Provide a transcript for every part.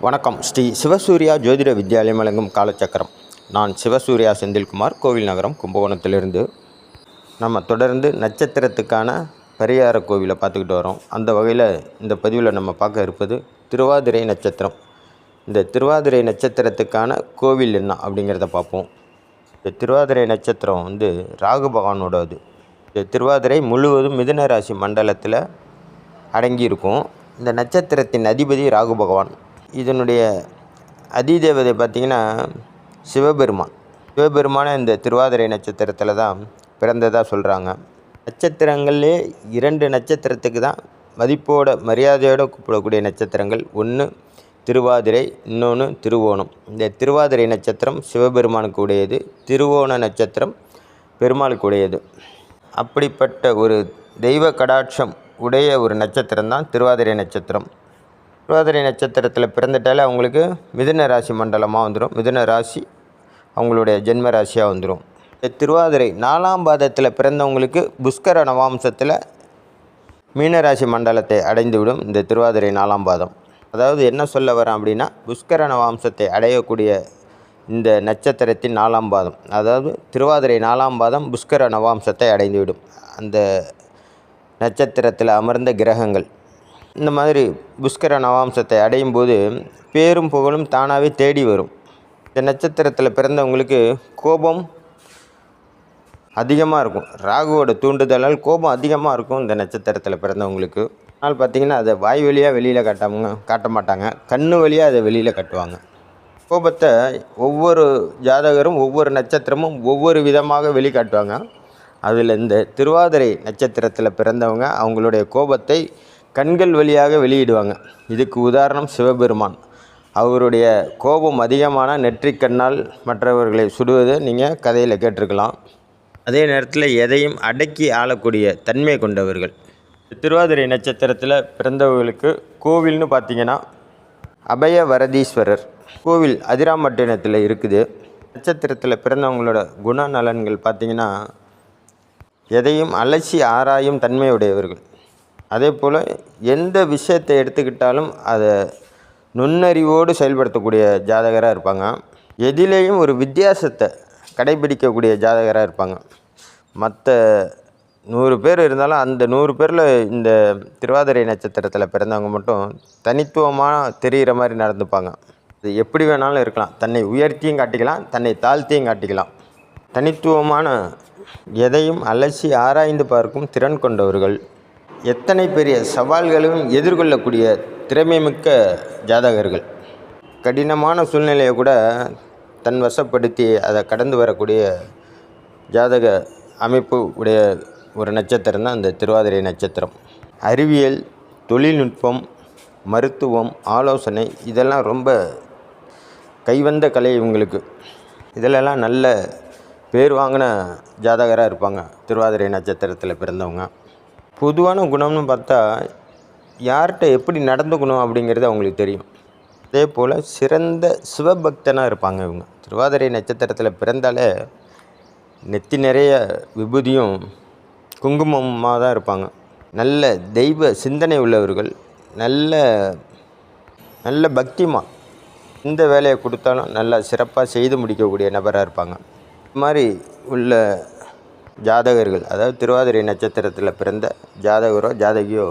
வணக்கம். ஸ்ரீ சிவசூர்யா ஜோதிட வித்யாலயம் வழங்கும் காலச்சக்கரம். நான் சிவசூர்யா செந்தில்குமார், கோவில் நகரம், கும்பகோணத்திலிருந்து. நம்ம தொடர்ந்து நட்சத்திரத்துக்கான பரிகார கோவிலை பார்த்துக்கிட்டு வரோம். அந்த வகையில் இந்த பதிவில் நம்ம பார்க்க இருப்பது திருவாதிரை நட்சத்திரம். இந்த திருவாதிரை நட்சத்திரத்துக்கான கோவில் என்ன அப்படிங்கிறத பார்ப்போம். இந்த திருவாதிரை நட்சத்திரம் ராகு பகவானோடது. இந்த திருவாதிரை முழுவதும் மிதுன ராசி மண்டலத்தில் அடங்கியிருக்கும். இந்த நட்சத்திரத்தின் அதிபதி ராகு பகவான். இதனுடைய அதிதேவதை பார்த்திங்கன்னா சிவபெருமான இந்த திருவாதிரை நட்சத்திரத்தில் தான் பிறந்ததாக சொல்கிறாங்க. நட்சத்திரங்கள்லே 2 நட்சத்திரத்துக்கு தான் மரியாதையோடு கூப்பிடக்கூடிய நட்சத்திரங்கள். ஒன்று திருவாதிரை, இன்னொன்று திருவோணம். இந்த திருவாதிரை நட்சத்திரம் சிவபெருமானுக்கு உடையது, திருவோண நட்சத்திரம் பெருமாளுக்கு உடையது. அப்படிப்பட்ட ஒரு தெய்வ கடாட்சம் உடைய ஒரு நட்சத்திரம் தான் திருவாதிரை நட்சத்திரம். திருவாதிரை நட்சத்திரத்தில் பிறந்துட்டாலே அவங்களுக்கு மிதுன ராசி மண்டலமாக வந்துடும். மிதுன ராசி அவங்களுடைய ஜென்ம ராசியாக வந்துடும். இந்த திருவாதிரை 4ஆம் பாதத்தில் பிறந்தவங்களுக்கு புஷ்கர நவாம்சத்தில் மீனராசி மண்டலத்தை அடைந்துவிடும். இந்த திருவாதிரை 4ஆம் பாதம், அதாவது என்ன சொல்ல வரேன் அப்படின்னா, புஷ்கர நவாம்சத்தை அடையக்கூடிய இந்த நட்சத்திரத்தின் 4ஆம் பாதம், அதாவது திருவாதிரை 4ஆம் பாதம் புஷ்கர நவாம்சத்தை அடைந்துவிடும். அந்த நட்சத்திரத்தில் அமர்ந்த கிரகங்கள் இந்த மாதிரி புஷ்கர நவாம்சத்தை அடையும் போது பேரும் புகழும் தானாகவே தேடி வரும். இந்த நட்சத்திரத்தில் பிறந்தவங்களுக்கு கோபம் அதிகமாக இருக்கும். ராகுவோட தூண்டுதலால் கோபம் அதிகமாக இருக்கும் இந்த நட்சத்திரத்தில் பிறந்தவங்களுக்கு. ஆனால் பார்த்திங்கன்னா அதை வாய் வழியாக வெளியில் காட்ட மாட்டாங்க, கண்ணு வழியாக அதை வெளியில் காட்டுவாங்க. கோபத்தை ஒவ்வொரு ஜாதகரும் ஒவ்வொரு நட்சத்திரமும் ஒவ்வொரு விதமாக வெளிக்காட்டுவாங்க. அதில் இந்த திருவாதிரை நட்சத்திரத்தில் பிறந்தவங்க அவங்களுடைய கோபத்தை கண்கள் வழியாக வெளியிடுவாங்க. இதுக்கு உதாரணம் சிவபெருமான். அவருடைய கோபம் அதிகமான நெற்றிக்கண்ணால் மற்றவர்களை சுடுவதை நீங்கள் கதையில் கேட்டிருக்கலாம். அதே நேரத்தில் எதையும் அடக்கி ஆளக்கூடிய தன்மை கொண்டவர்கள். திருவாதிரை நட்சத்திரத்தில் பிறந்தவர்களுக்கு கோவில்னு பார்த்திங்கன்னா அபயவரதீஸ்வரர் கோவில் அதிராம்பட்டினத்தில் இருக்குது. நட்சத்திரத்தில் பிறந்தவங்களோட குணநலன்கள் பார்த்திங்கன்னா எதையும் அலசி ஆராயும் தன்மையுடையவர்கள். அதே போல் எந்த விஷயத்தை எடுத்துக்கிட்டாலும் அதை நுண்ணறிவோடு செயல்படுத்தக்கூடிய ஜாதகராக இருப்பாங்க. எதிலேயும் ஒரு வித்தியாசத்தை கடைபிடிக்கக்கூடிய ஜாதகராக இருப்பாங்க. மற்ற 100 பேர் இருந்தாலும் அந்த 100 பேரில் இந்த திருவாதிரை நட்சத்திரத்தில் பிறந்தவங்க மட்டும் தனித்துவமாக தெரிகிற மாதிரி நடந்துப்பாங்க. இது எப்படி வேணாலும் இருக்கலாம். தன்னை உயர்த்தியும் காட்டிக்கலாம், தன்னை தாழ்த்தியும் காட்டிக்கலாம். தனித்துவமான எதையும் அலசி ஆராய்ந்து பார்க்கும் திறன் கொண்டவர்கள். எத்தனை பெரிய சவால்களையும் எதிர்கொள்ளக்கூடிய திறமைமிக்க ஜாதகர்கள். கடினமான சூழ்நிலையை கூட தன் வசப்படுத்தி அதை கடந்து வரக்கூடிய ஜாதக அமைப்பு உடைய ஒரு நட்சத்திரம் தான் இந்த திருவாதிரை நட்சத்திரம். அறிவியல், தொழில்நுட்பம், மருத்துவம், ஆலோசனை இதெல்லாம் ரொம்ப கைவந்த கலை இவங்களுக்கு. இதிலெல்லாம் நல்ல பேர் வாங்கின ஜாதகராக இருப்பாங்க திருவாதிரை நட்சத்திரத்தில் பிறந்தவங்க. பொதுவான குணம்னு பார்த்தா யார்கிட்ட எப்படி நடந்துக்கணும் அப்படிங்கிறது அவங்களுக்கு தெரியும். அதே போல் சிறந்த சிவபக்தனாக இருப்பாங்க இவங்க. திருவாதிரை நட்சத்திரத்தில் பிறந்தாலே நெத்தி நிறைய விபூதியும் குங்குமமாக தான் இருப்பாங்க. நல்ல தெய்வ சிந்தனை உள்ளவர்கள், நல்ல பக்திமான். எந்த வேலையை கொடுத்தாலும் நல்லா சிறப்பாக செய்து முடிக்கக்கூடிய நபராக இருப்பாங்க. இது மாதிரி உள்ள ஜாதகர்கள், அதாவது திருவாதிரை நட்சத்திரத்தில் பிறந்த ஜாதகரோ ஜாதகியோ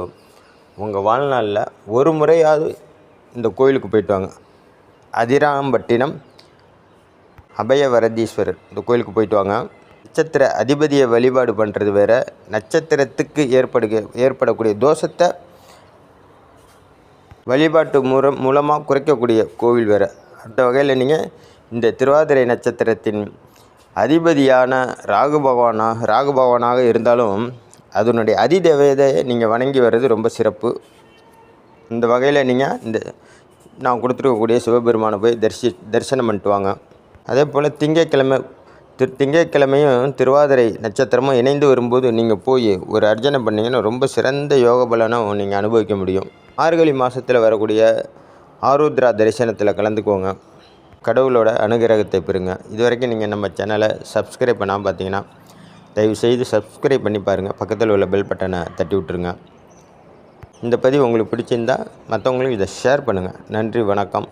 உங்கள் வாழ்நாளில் ஒரு முறையாவது இந்த கோயிலுக்கு போயிட்டு வாங்க. அதிராம்பட்டினம் அபயவரதீஸ்வரர் இந்த கோயிலுக்கு போயிட்டு வாங்க. நட்சத்திர அதிபதியை வழிபாடு பண்ணுறது வேறு, நட்சத்திரத்துக்கு ஏற்படக்கூடிய தோஷத்தை வழிபாட்டு மூலமாக குறைக்கக்கூடிய கோவில் வேறு. அந்த வகையில் நீங்கள் இந்த திருவாதிரை நட்சத்திரத்தின் அதிபதியான ராகு பகவானாக இருந்தாலும் அதனுடைய அதிதேவதையை நீங்கள் வணங்கி வர்றது ரொம்ப சிறப்பு. இந்த வகையில் நீங்கள் நான் கொடுத்துருக்கக்கூடிய சிவபெருமானை போய் தரிசனம் பண்ணிட்டு வாங்க. அதே போல் திங்கட்கிழமையும் திருவாதிரை நட்சத்திரமும் இணைந்து வரும்போது நீங்கள் போய் ஒரு அர்ச்சனை பண்ணிங்கன்னா ரொம்ப சிறந்த யோக பலனை நீங்கள் அனுபவிக்க முடியும். மார்கழி மாதத்தில் வரக்கூடிய ஆருத்ரா தரிசனத்தில் கலந்துக்கோங்க. கடவுளோட அனுகிரகத்தை பெறுங்க. இது வரைக்கும் நீங்கள் நம்ம சேனலை சப்ஸ்கிரைப் பண்ணாமல் பார்த்தீங்கன்னா தயவுசெய்து சப்ஸ்கிரைப் பண்ணி பாருங்கள். பக்கத்தில் உள்ள பெல் பட்டனை தட்டி விட்டுருங்க. இந்த பதிவு உங்களுக்கு பிடிச்சிருந்தால் மற்றவங்களுக்கு இதை ஷேர் பண்ணுங்கள். நன்றி, வணக்கம்.